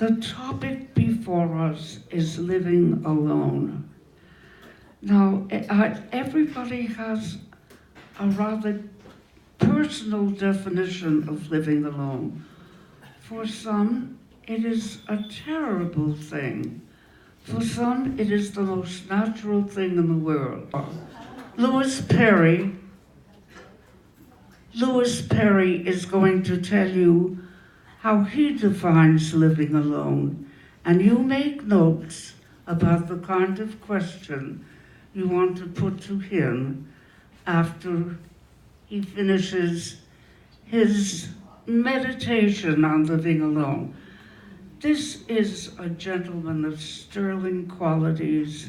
The topic before us is living alone. Now, everybody has a rather personal definition of living alone. For some, it is a terrible thing. For some, it is the most natural thing in the world. Lewis Perry is going to tell you how he defines living alone, and you make notes about the kind of question you want to put to him after he finishes his meditation on living alone. This is a gentleman of sterling qualities.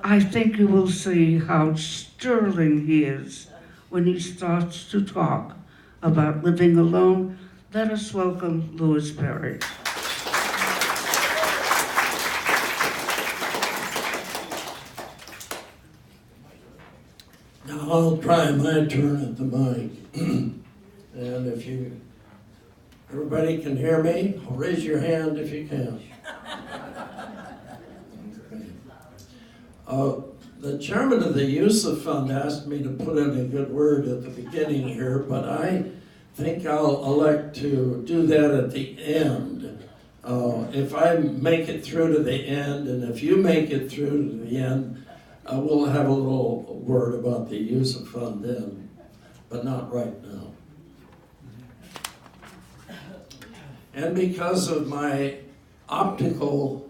I think you will see how sterling he is when he starts to talk about living alone. Let us welcome Lewis Perry. Now I'll try my turn at the mic. And if everybody can hear me, raise your hand if you can. The chairman of the Youssef Fund asked me to put in a good word at the beginning here, but I think I'll elect to do that at the end. If I make it through to the end, and if you make it through to the end, we'll have a little word about the Youssef Fund then, but not right now. And because of my optical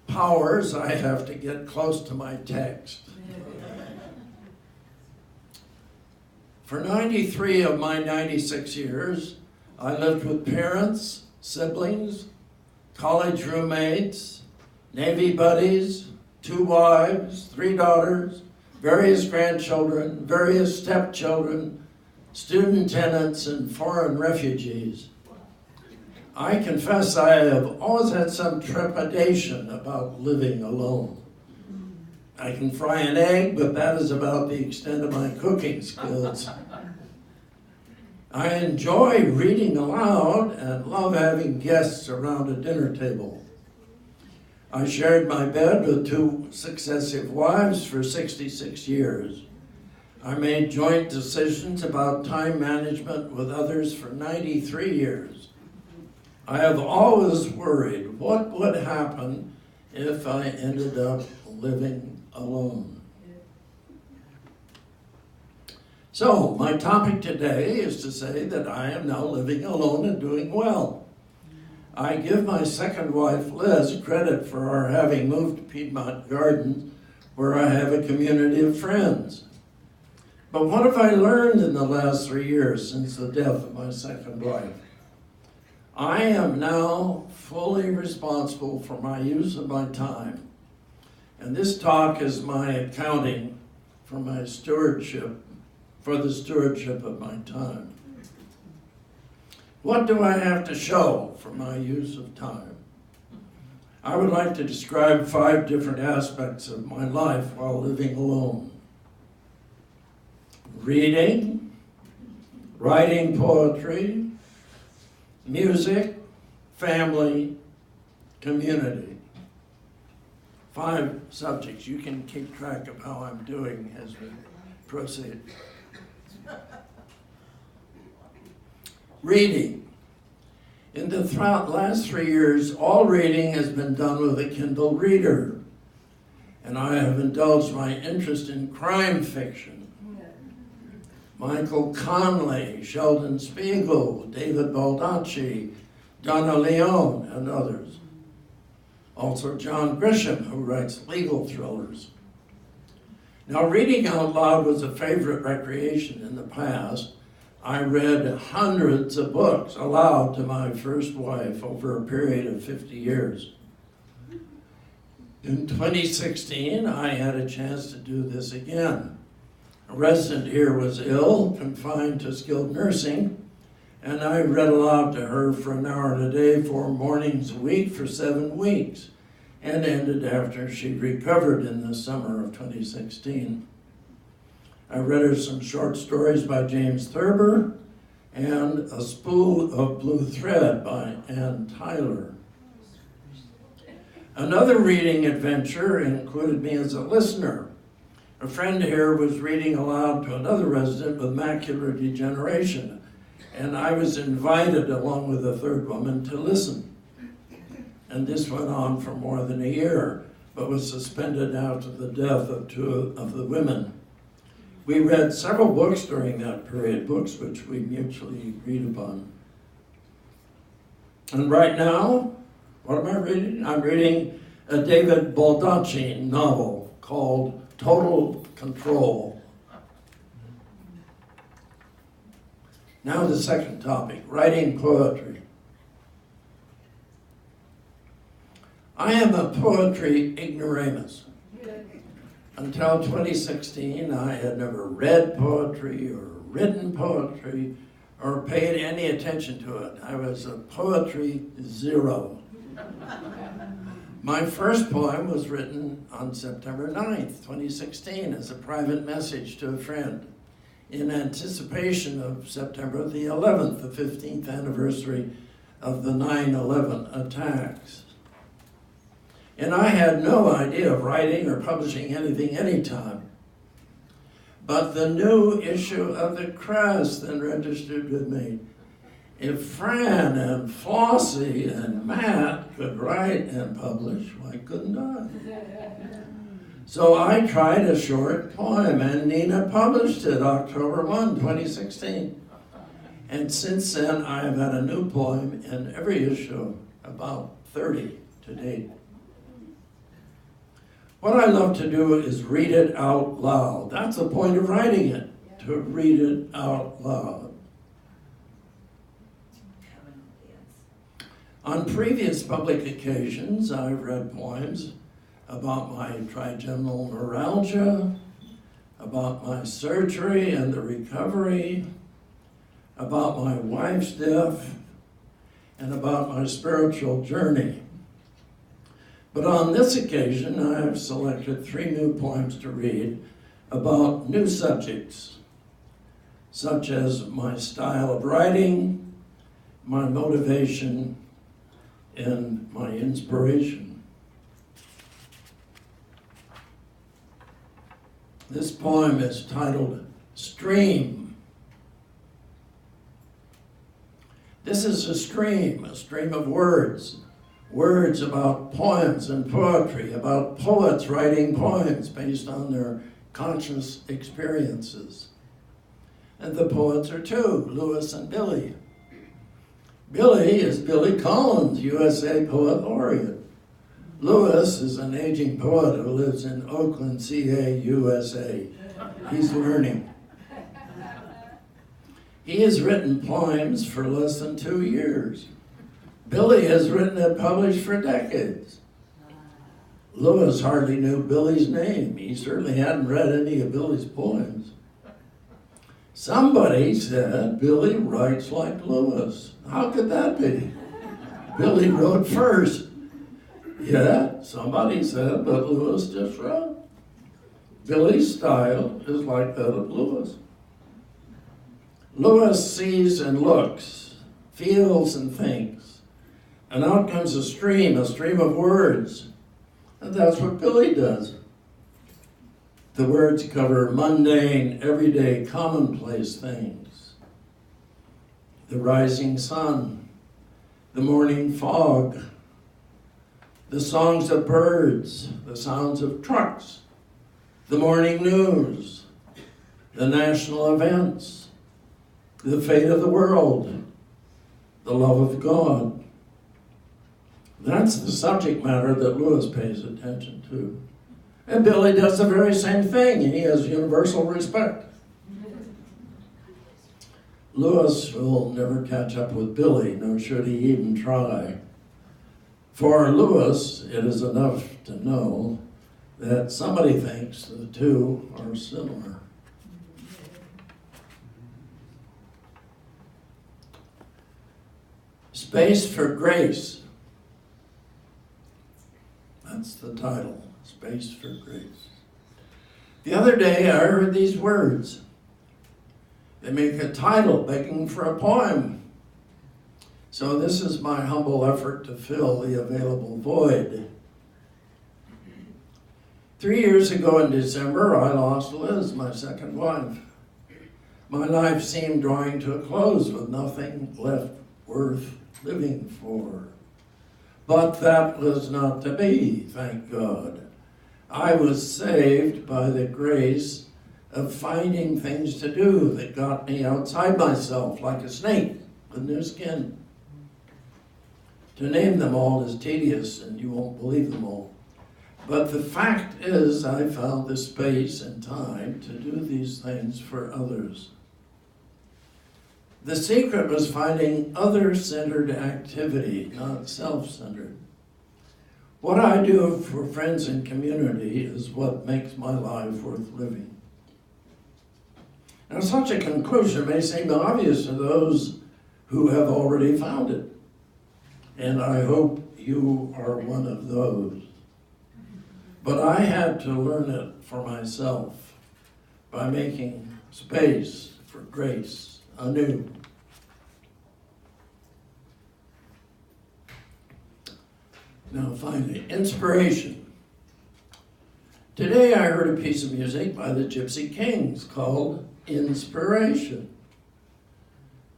powers, I have to get close to my text. For 93 of my 96 years, I lived with parents, siblings, college roommates, Navy buddies, 2 wives, 3 daughters, various grandchildren, various stepchildren, student tenants, and foreign refugees. I confess I have always had some trepidation about living alone. I can fry an egg, but that is about the extent of my cooking skills. I enjoy reading aloud and love having guests around a dinner table. I shared my bed with 2 successive wives for 66 years. I made joint decisions about time management with others for 93 years. I have always worried what would happen if I ended up living alone. So, my topic today is to say that I am now living alone and doing well. I give my second wife, Liz, credit for our having moved to Piedmont Gardens, where I have a community of friends. But what have I learned in the last 3 years since the death of my second wife? I am now fully responsible for my use of my time. And this talk is my accounting for my stewardship, for the stewardship of my time. What do I have to show for my use of time? I would like to describe 5 different aspects of my life while living alone. Reading, writing poetry, music, family, community. 5 subjects. You can keep track of how I'm doing as we proceed. Reading. In the last 3 years, all reading has been done with a Kindle reader, and I have indulged my interest in crime fiction. Michael Conley, Sheldon Spiegel, David Baldacci, Donna Leone, and others. Also John Grisham, who writes legal thrillers. Now, reading out loud was a favorite recreation in the past. I read hundreds of books aloud to my first wife over a period of 50 years. In 2016, I had a chance to do this again. A resident here was ill, confined to skilled nursing, and I read aloud to her for an hour a day, 4 mornings a week for 7 weeks, and ended after she recovered in the summer of 2016. I read her some short stories by James Thurber and A Spool of Blue Thread by Ann Tyler. Another reading adventure included me as a listener. A friend here was reading aloud to another resident with macular degeneration, and I was invited, along with a third woman, to listen. And this went on for more than a year, but was suspended after the death of two of the women. We read several books during that period, books which we mutually agreed upon. And right now, what am I reading? I'm reading a David Baldacci novel called Total Control. Now the second topic, writing poetry. I am a poetry ignoramus. Until 2016, I had never read poetry or written poetry or paid any attention to it. I was a poetry zero. My first poem was written on September 9th, 2016, as a private message to a friend in anticipation of September the 11th, the 15th anniversary of the 9/11 attacks. And I had no idea of writing or publishing anything anytime. But the new issue of the Crest then registered with me. If Fran and Flossie and Matt could write and publish, why couldn't I? So I tried a short poem, and Nina published it October 1, 2016. And since then, I have had a new poem in every issue, about 30 to date. What I love to do is read it out loud. That's the point of writing it, to read it out loud. On previous public occasions, I've read poems about my trigeminal neuralgia, about my surgery and the recovery, about my wife's death, and about my spiritual journey. But on this occasion, I have selected 3 new poems to read about new subjects, such as my style of writing, my motivation, and my inspiration. This poem is titled Stream. This is a stream of words. Words about poems and poetry, about poets writing poems based on their conscious experiences. And the poets are 2, Lewis and Billy. Billy is Billy Collins, USA Poet Laureate. Lewis is an aging poet who lives in Oakland, CA, USA. He's learning. He has written poems for less than 2 years. Billy has written and published for decades. Lewis hardly knew Billy's name. He certainly hadn't read any of Billy's poems. Somebody said Billy writes like Lewis. How could that be? Billy wrote first. Yeah, somebody said, but Lewis just wrote. Billy's style is like that of Lewis. Lewis sees and looks, feels and thinks. And out comes a stream of words. And that's what Billy does. The words cover mundane, everyday, commonplace things. The rising sun, the morning fog, the songs of birds, the sounds of trucks, the morning news, the national events, the fate of the world, the love of God. That's the subject matter that Lewis pays attention to. And Billy does the very same thing. He has universal respect. Lewis will never catch up with Billy, nor should he even try. For Lewis, it is enough to know that somebody thinks the two are similar. Space for Grace. That's the title, Space for Grace. The other day I heard these words. They make a title begging for a poem. So this is my humble effort to fill the available void. 3 years ago in December, I lost Liz, my second wife. My life seemed drawing to a close with nothing left worth living for. But that was not to be, thank God. I was saved by the grace of finding things to do that got me outside myself like a snake with new skin. To name them all is tedious and you won't believe them all. But the fact is I found the space and time to do these things for others. The secret was finding other-centered activity, not self-centered. What I do for friends and community is what makes my life worth living. Now, such a conclusion may seem obvious to those who have already found it, and I hope you are one of those. But I had to learn it for myself by making space for grace anew. Now finally, inspiration. Today I heard a piece of music by the Gypsy Kings called Inspiration.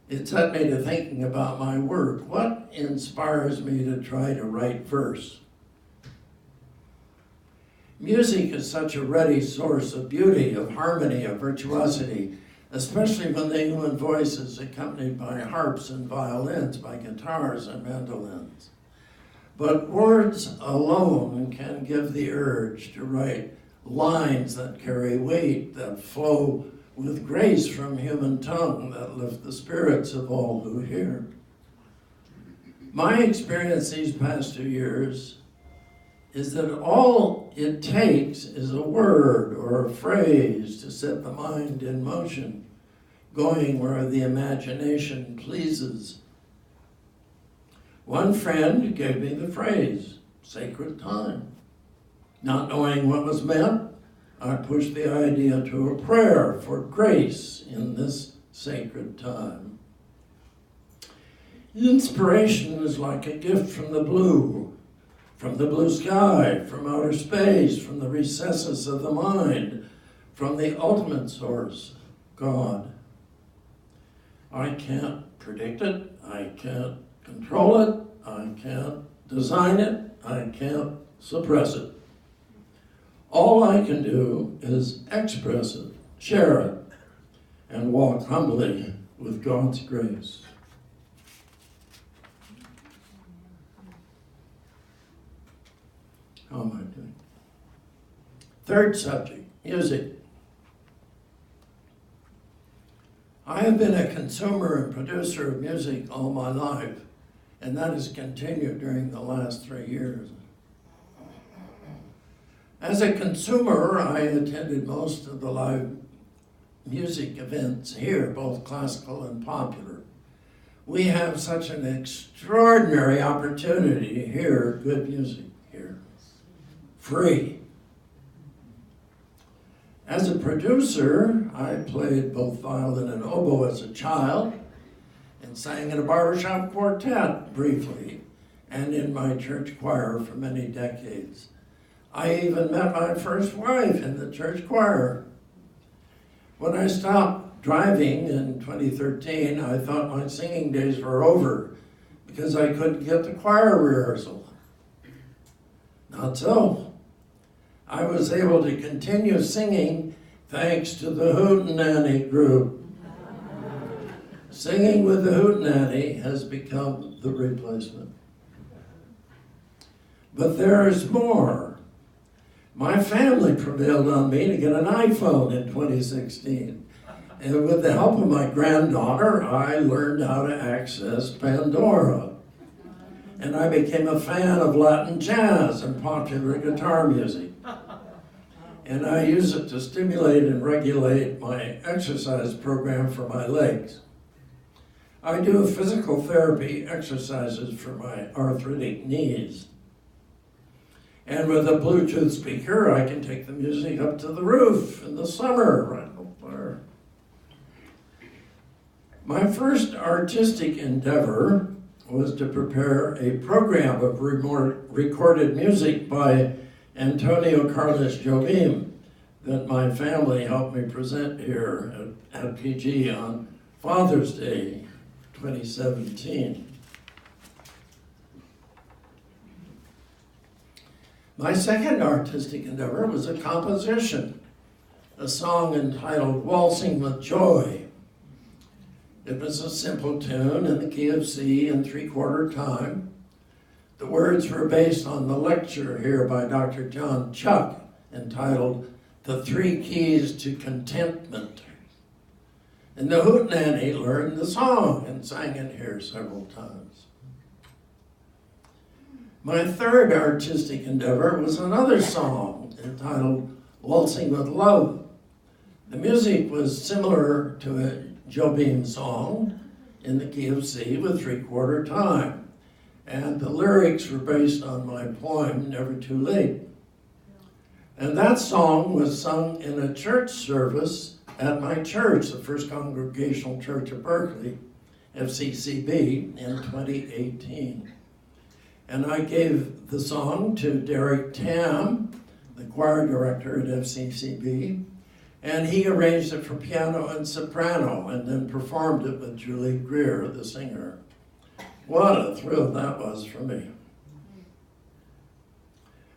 It set me to thinking about my work. What inspires me to try to write verse? Music is such a ready source of beauty, of harmony, of virtuosity, especially when the human voice is accompanied by harps and violins, by guitars and mandolins. But words alone can give the urge to write lines that carry weight, that flow with grace from human tongue, that lift the spirits of all who hear. My experience these past 2 years is that all it takes is a word or a phrase to set the mind in motion, going where the imagination pleases. One friend gave me the phrase, sacred time. Not knowing what was meant, I pushed the idea to a prayer for grace in this sacred time. Inspiration is like a gift from the blue sky, from outer space, from the recesses of the mind, from the ultimate source, God. I can't predict it, I can't control it, I can't design it, I can't suppress it. All I can do is express it, share it, and walk humbly with God's grace. How am I doing? Third subject, music. I have been a consumer and producer of music all my life, and that has continued during the last 3 years. As a consumer, I attended most of the live music events here, both classical and popular. We have such an extraordinary opportunity to hear good music here, free. As a producer, I played both violin and oboe as a child and sang in a barbershop quartet briefly and in my church choir for many decades. I even met my first wife in the church choir. When I stopped driving in 2013, I thought my singing days were over because I couldn't get to choir rehearsal. Not so. I was able to continue singing thanks to the Hootenanny group. Singing with the Hootenanny has become the replacement. But there is more. My family prevailed on me to get an iPhone in 2016. And with the help of my granddaughter, I learned how to access Pandora. And I became a fan of Latin jazz and popular guitar music. And I use it to stimulate and regulate my exercise program for my legs. I do physical therapy exercises for my arthritic knees. And with a Bluetooth speaker, I can take the music up to the roof in the summer, right up there. My first artistic endeavor was to prepare a program of recorded music by Antonio Carlos Jobim that my family helped me present here at PG on Father's Day 2017. My second artistic endeavor was a composition, a song entitled Waltzing with Joy. It was a simple tune in the key of C in 3/4 time. The words were based on the lecture here by Dr. John Chuck entitled The 3 Keys to Contentment. And the hootenanny learned the song and sang it here several times. My third artistic endeavor was another song entitled Waltzing with Love. The music was similar to a Jobim song in the key of C with 3/4 time. And the lyrics were based on my poem, Never Too Late. And that song was sung in a church service at my church, the First Congregational Church of Berkeley, FCCB, in 2018. And I gave the song to Derek Tam, the choir director at FCCB, and he arranged it for piano and soprano and then performed it with Julie Greer, the singer. What a thrill that was for me.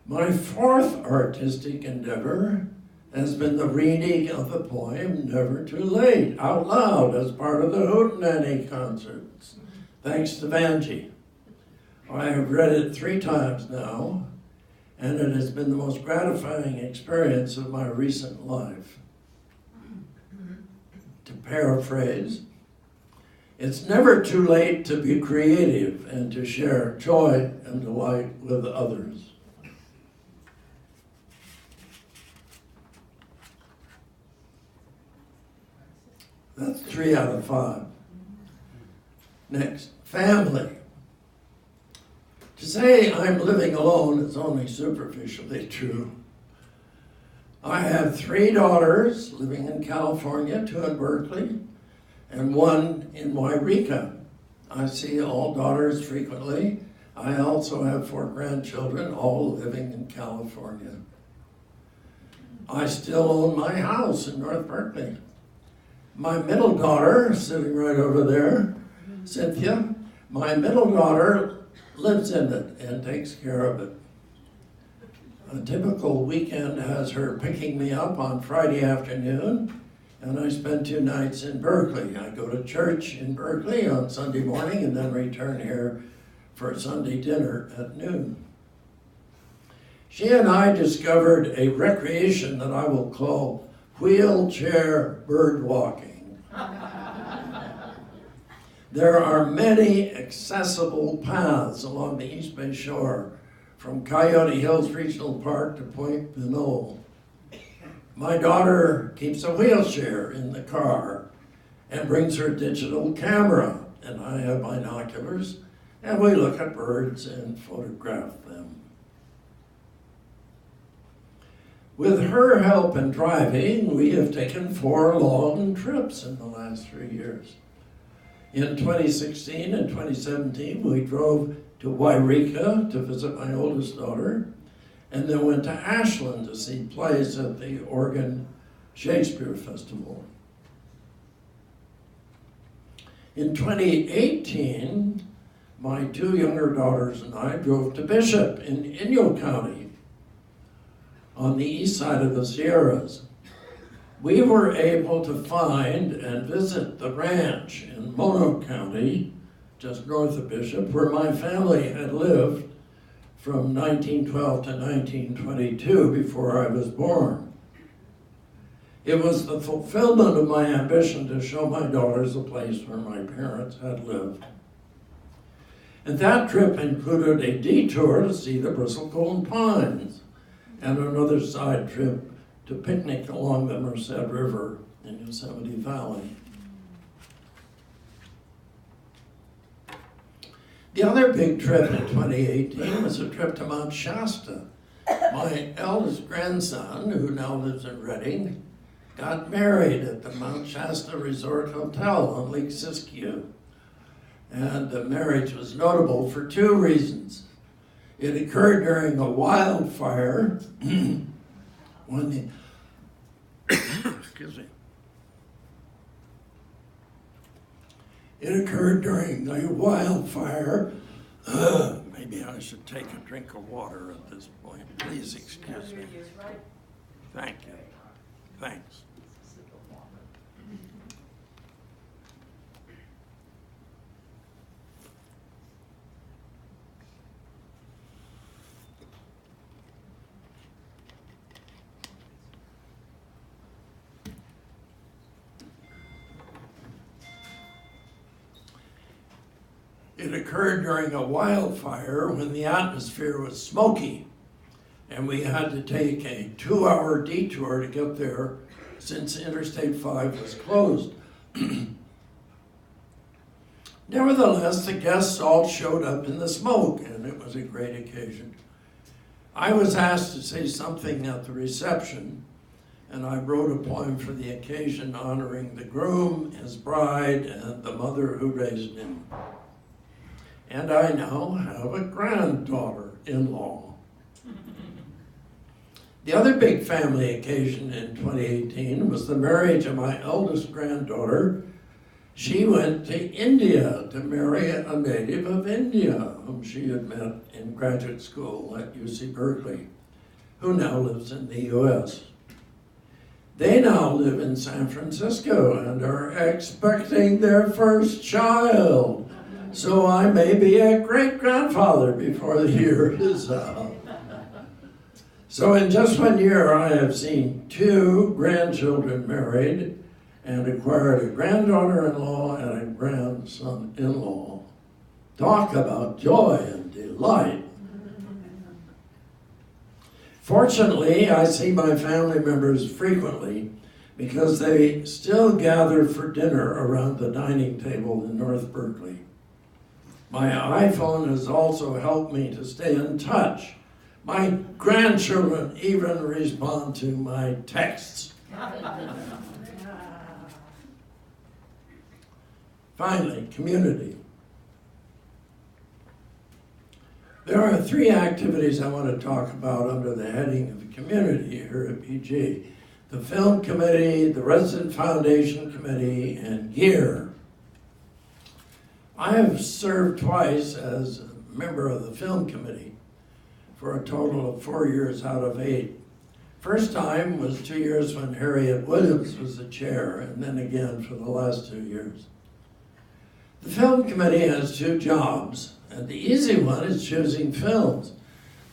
My fourth artistic endeavor has been the reading of the poem Never Too Late out loud as part of the hootenanny concerts, thanks to Vanjie. I have read it 3 times now, and it has been the most gratifying experience of my recent life. To paraphrase, it's never too late to be creative and to share joy and delight with others. That's 3 out of 5. Next, family. To say I'm living alone is only superficially true. I have 3 daughters living in California, 2 in Berkeley, and 1 in Wairika. I see all daughters frequently. I also have 4 grandchildren, all living in California. I still own my house in North Berkeley. My middle daughter, sitting right over there, Cynthia, my middle daughter lives in it and takes care of it. A typical weekend has her picking me up on Friday afternoon, and I spend 2 nights in Berkeley. I go to church in Berkeley on Sunday morning and then return here for Sunday dinner at noon. She and I discovered a recreation that I will call wheelchair bird walking. There are many accessible paths along the East Bay Shore, from Coyote Hills Regional Park to Point Pinole. My daughter keeps a wheelchair in the car and brings her digital camera, and I have binoculars, and we look at birds and photograph them. With her help in driving, we have taken 4 long trips in the last 3 years. In 2016 and 2017, we drove to Wairika to visit my oldest daughter, and then went to Ashland to see plays at the Oregon Shakespeare Festival. In 2018, my 2 younger daughters and I drove to Bishop in Inyo County on the east side of the Sierras. We were able to find and visit the ranch in Mono County, just north of Bishop, where my family had lived from 1912 to 1922, before I was born. It was the fulfillment of my ambition to show my daughters a place where my parents had lived. And that trip included a detour to see the bristlecone pines and another side trip to picnic along the Merced River in Yosemite Valley. The other big trip in 2018 was a trip to Mount Shasta. My eldest grandson, who now lives in Redding, got married at the Mount Shasta Resort Hotel on Lake Siskiyou. And the marriage was notable for two reasons. It occurred during a wildfire when the excuse me. It occurred during the wildfire. Maybe I should take a drink of water at this point. Please excuse me. Thank you. Thanks. It occurred during a wildfire when the atmosphere was smoky, and we had to take a 2-hour detour to get there since Interstate 5 was closed. Nevertheless, the guests all showed up in the smoke, and it was a great occasion. I was asked to say something at the reception, and I wrote a poem for the occasion honoring the groom, his bride, and the mother who raised him. And I now have a granddaughter-in-law. The other big family occasion in 2018 was the marriage of my eldest granddaughter. She went to India to marry a native of India, whom she had met in graduate school at UC Berkeley, who now lives in the US. They now live in San Francisco and are expecting their first child. So I may be a great-grandfather before the year is out. So in just 1 year, I have seen 2 grandchildren married and acquired a granddaughter-in-law and a grandson-in-law. Talk about joy and delight. Fortunately, I see my family members frequently because they still gather for dinner around the dining table in North Berkeley. My iPhone has also helped me to stay in touch. My grandchildren even respond to my texts. Finally, community. There are 3 activities I want to talk about under the heading of the community here at PG. The Film Committee, the Resident Foundation Committee, and GEAR. I have served twice as a member of the Film Committee for a total of 4 years out of 8. First time was 2 years when Harriet Williams was the chair, and then again for the last 2 years. The Film Committee has 2 jobs, and the easy one is choosing films.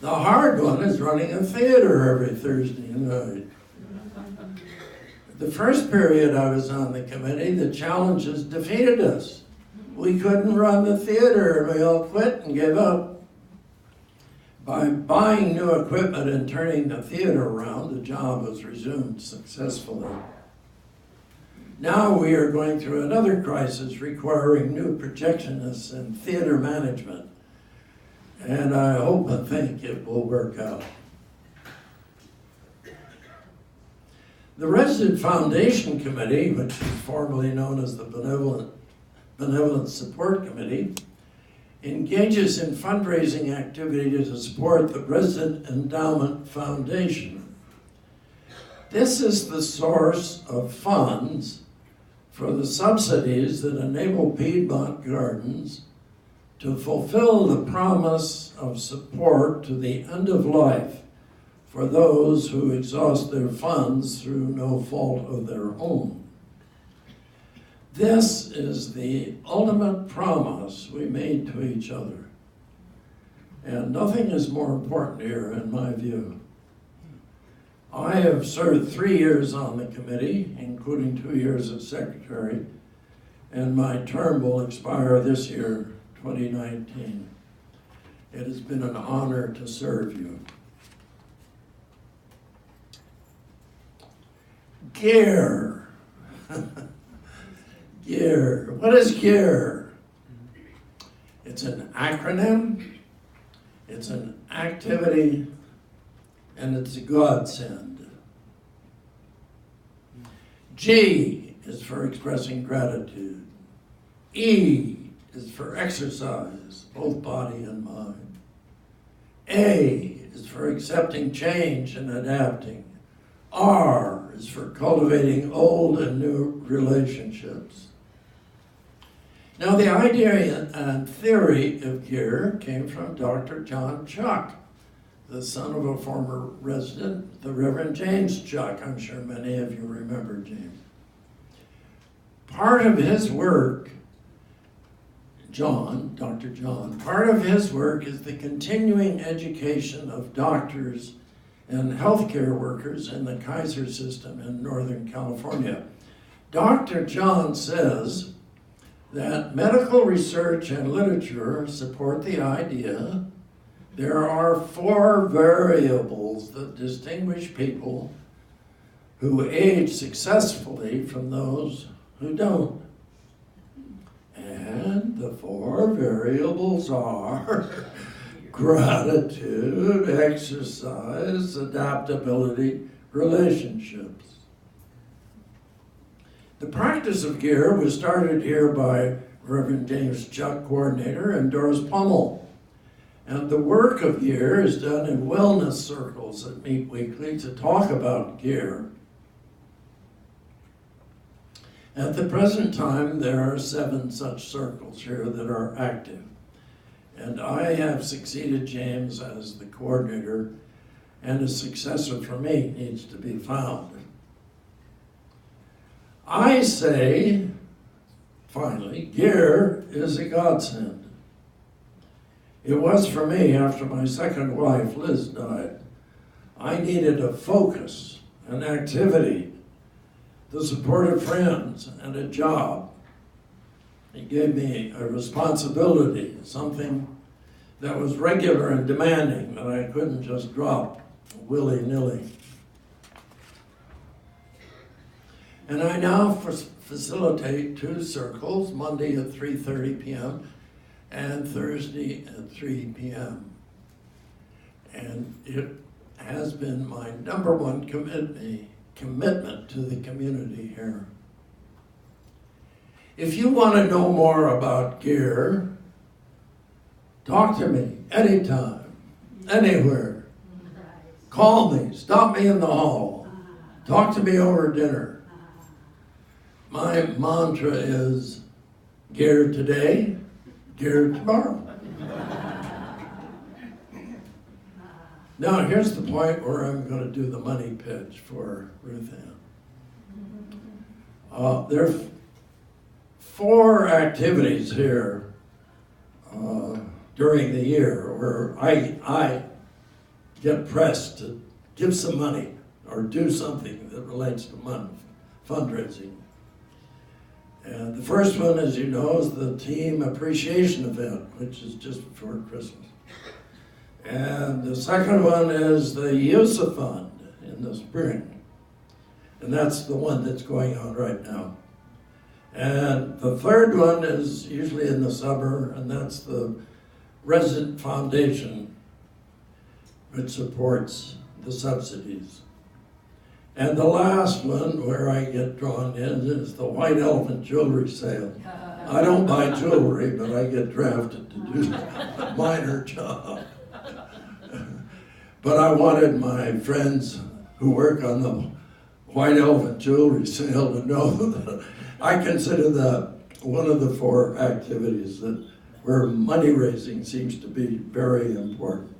The hard one is running a theater every Thursday night. The first period I was on the committee, the challenges defeated us. We couldn't run the theater, and we all quit and gave up. By buying new equipment and turning the theater around, the job was resumed successfully. Now we are going through another crisis requiring new projectionists and theater management. And I hope and think it will work out. The Resident Foundation Committee, which is formerly known as the Benevolent Support Committee, engages in fundraising activity to support the Resident Endowment Foundation. This is the source of funds for the subsidies that enable Piedmont Gardens to fulfill the promise of support to the end of life for those who exhaust their funds through no fault of their own. This is the ultimate promise we made to each other. And nothing is more important here, in my view. I have served 3 years on the committee, including 2 years as secretary, and my term will expire this year, 2019. It has been an honor to serve you. GEAR. GEAR. What is GEAR? It's an acronym, it's an activity, and it's a godsend. G is for expressing gratitude. E is for exercise, both body and mind. A is for accepting change and adapting. R is for cultivating old and new relationships. Now, the idea and theory of GEAR came from Dr. John Chuck, the son of a former resident, the Reverend James Chuck. I'm sure many of you remember James. Part of his work, Dr. John, part of his work is the continuing education of doctors and healthcare workers in the Kaiser system in Northern California. Dr. John says that medical research and literature support the idea there are 4 variables that distinguish people who age successfully from those who don't. And the 4 variables are gratitude, exercise, adaptability, relationships. The practice of GEAR was started here by Reverend James Chuck, coordinator, and Doris Pummel. And the work of GEAR is done in wellness circles that meet weekly to talk about GEAR. At the present time, there are 7 such circles here that are active. And I have succeeded James as the coordinator, and a successor for me needs to be found. I say, finally, GEAR is a godsend. It was for me after my second wife, Liz, died. I needed a focus, an activity, the support of friends, and a job. It gave me a responsibility, something that was regular and demanding that I couldn't just drop willy-nilly. And I now facilitate 2 circles, Monday at 3:30 p.m. and Thursday at 3 p.m. And it has been my number one commitment to the community here. If you want to know more about GEAR, talk to me anytime, anywhere. Call me, stop me in the hall, talk to me over dinner. My mantra is GEAR today, GEAR tomorrow. Now, here's the point where I'm going to do the money pitch for Ruth Ann. There are 4 activities here during the year where I get pressed to give some money or do something that relates to money, fundraising. And the first one, as you know, is the team appreciation event, which is just before Christmas. And the second one is the USA Fund in the spring. And that's the one that's going on right now. And the third one is usually in the summer, and that's the Resident Foundation, which supports the subsidies. And the last one where I get drawn in is the White Elephant jewelry sale. I don't buy jewelry, but I get drafted to do a minor job. But I wanted my friends who work on the White Elephant jewelry sale to know that I consider that one of the 4 activities that where money raising seems to be very important.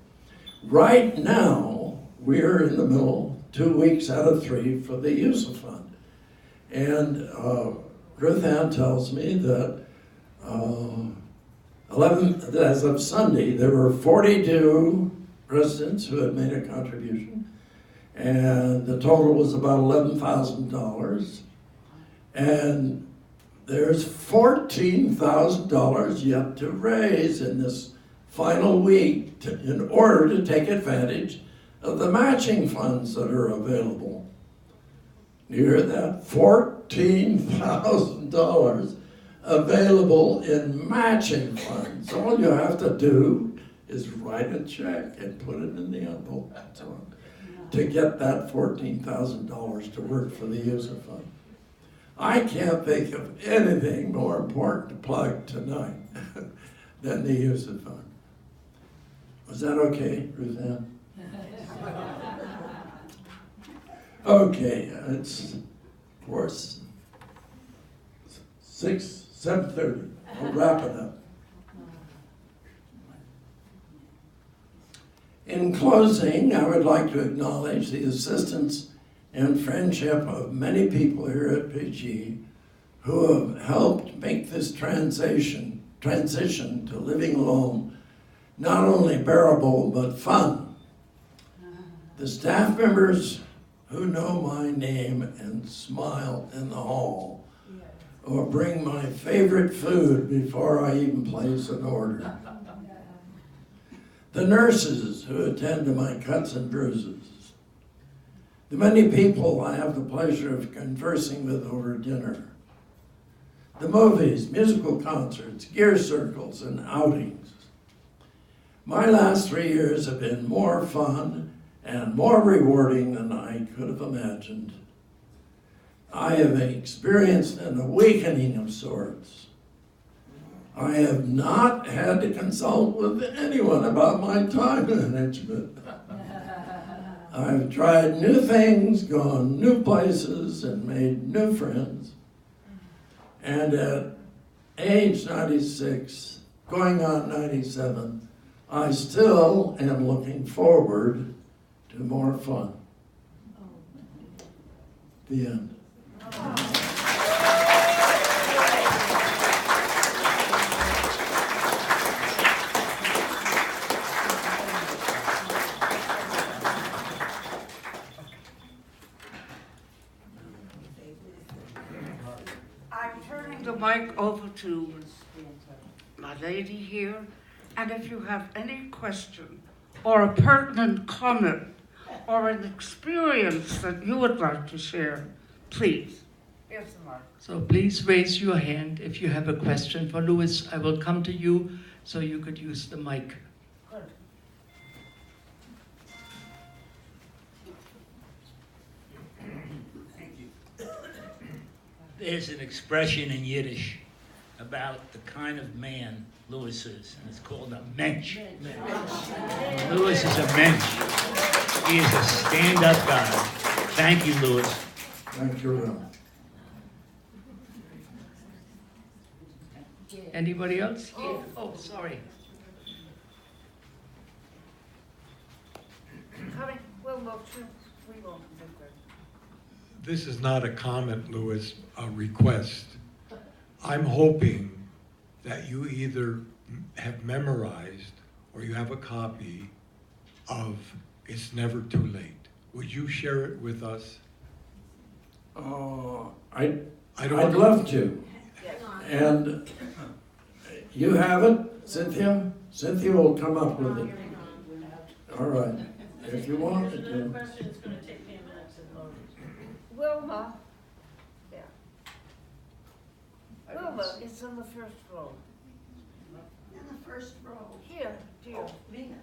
Right now, we're in the middle, 2 weeks out of 3 for the USA Fund. And Ruth Ann tells me that as of Sunday, there were 42 residents who had made a contribution, and the total was about $11,000. And there's $14,000 yet to raise in this final week in order to take advantage of the matching funds that are available. You hear that? $14,000 available in matching funds. All you have to do is write a check and put it in the envelope to get that $14,000 to work for the USA Fund. I can't think of anything more important to plug tonight than the USIT fund. Was that okay, Ruthann? Okay, it's, of course, 7:30. I'll wrap it up. In closing, I would like to acknowledge the assistance and friendship of many people here at PG who have helped make this transition to living alone not only bearable but fun. The staff members who know my name and smile in the hall, or bring my favorite food before I even place an order. The nurses who attend to my cuts and bruises. The many people I have the pleasure of conversing with over dinner. The movies, musical concerts, gear circles, and outings. My last 3 years have been more fun and more rewarding than I could have imagined. I have experienced an awakening of sorts. I have not had to consult with anyone about my time management. I've tried new things, gone new places, and made new friends. And at age 96, going on 97, I still am looking forward to more fun. The end. I'm turning the mic over to my lady here, and if you have any question or a pertinent comment or an experience that you would like to share, please. Here's the mic. So please raise your hand if you have a question for Louis. I will come to you so you could use the mic. Good. There's an expression in Yiddish about the kind of man Louis is, and it's called a mensch. Louis is a mensch. He is a stand-up guy. Thank you, Louis. Thank you, Will. Anybody else? Oh, sorry. Coming, we'll look to, we won't do that. This is not a comment, Louis, a request. I'm hoping that you either have memorized or you have a copy of It's Never Too Late. Would you share it with us? I'd don't love to. And you have it, Cynthia? Cynthia will come up with it. All right. If you want it to. Question's going to take me a minute to load. Wilma, yeah. Wilma, it's in the first row. In the first row. Here, dear. Me?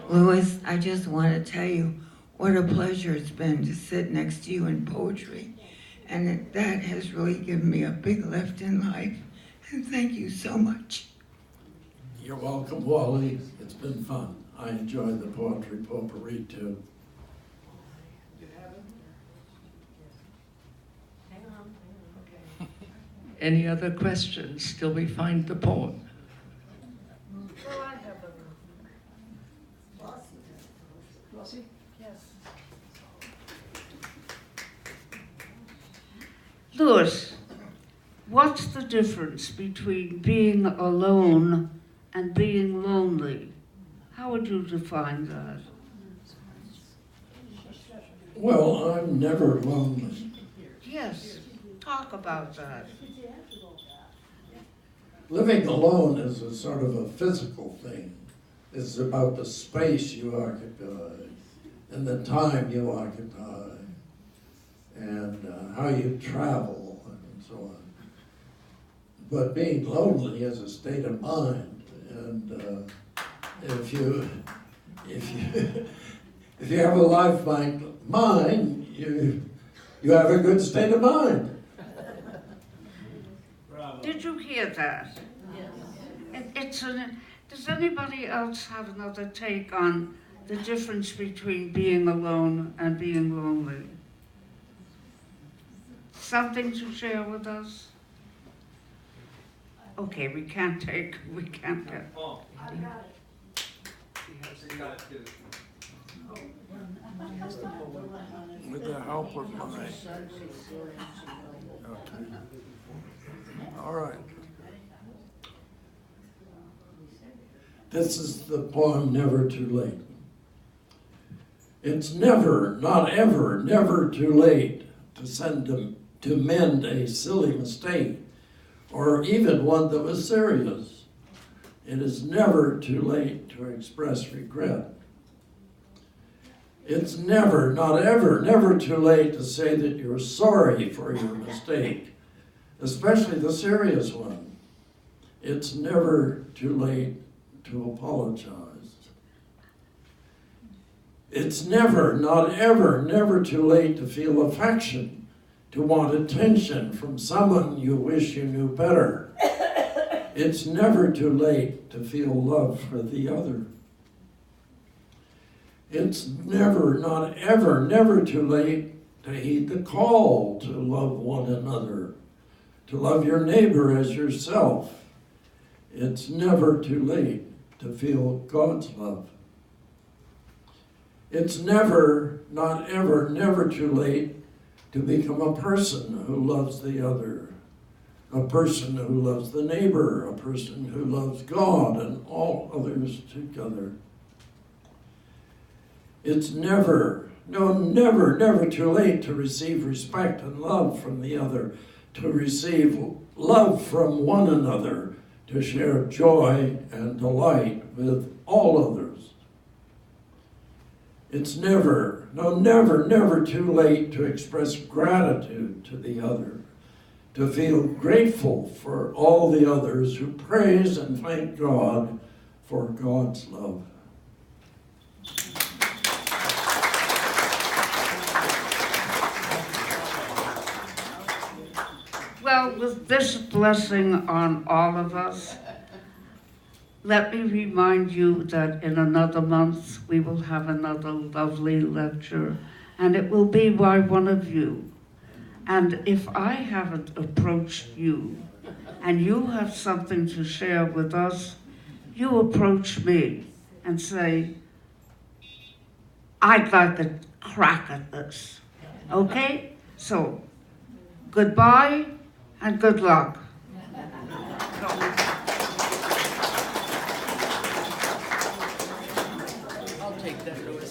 Louis, I just want to tell you what a pleasure it's been to sit next to you in poetry. And that has really given me a big lift in life. And thank you so much. You're welcome, Wally. It's been fun. I enjoyed the poetry potpourri too. Any other questions till we find the poem? Well, I have a. Flossie? Yes. Louis, what's the difference between being alone and being lonely? How would you define that? Well, I'm never lonely. Yes, talk about that. Living alone is a sort of a physical thing. It's about the space you occupy and the time you occupy and how you travel and so on. But being lonely is a state of mind, and if you If you have a life like mine, you have a good state of mind. Did you hear that? Does anybody else have another take on the difference between being alone and being lonely? Something to share with us? Okay, we can't get. With the help of my... Okay. All right. This is the poem, Never Too Late. It's never, not ever, never too late to mend a silly mistake, or even one that was serious. It is never too late to express regret. It's never, not ever, never too late to say that you're sorry for your mistake, especially the serious one. It's never too late to apologize. It's never, not ever, never too late to feel affection, to want attention from someone you wish you knew better. It's never too late to feel love for the other. It's never, not ever, never too late to heed the call to love one another, to love your neighbor as yourself. It's never too late to feel God's love. It's never, not ever, never too late to become a person who loves the other, a person who loves the neighbor, a person who loves God and all others together. It's never, no, never, never too late to receive respect and love from the other, to receive love from one another, to share joy and delight with all others. It's never, no, never, never too late to express gratitude to the other, to feel grateful for all the others who praise and thank God for God's love. Well, with this blessing on all of us, let me remind you that in another month we will have another lovely lecture, and it will be by one of you. And if I haven't approached you and you have something to share with us, you approach me and say, I'd like a crack at this. Okay? So, goodbye and good luck. I'll take that, Louis.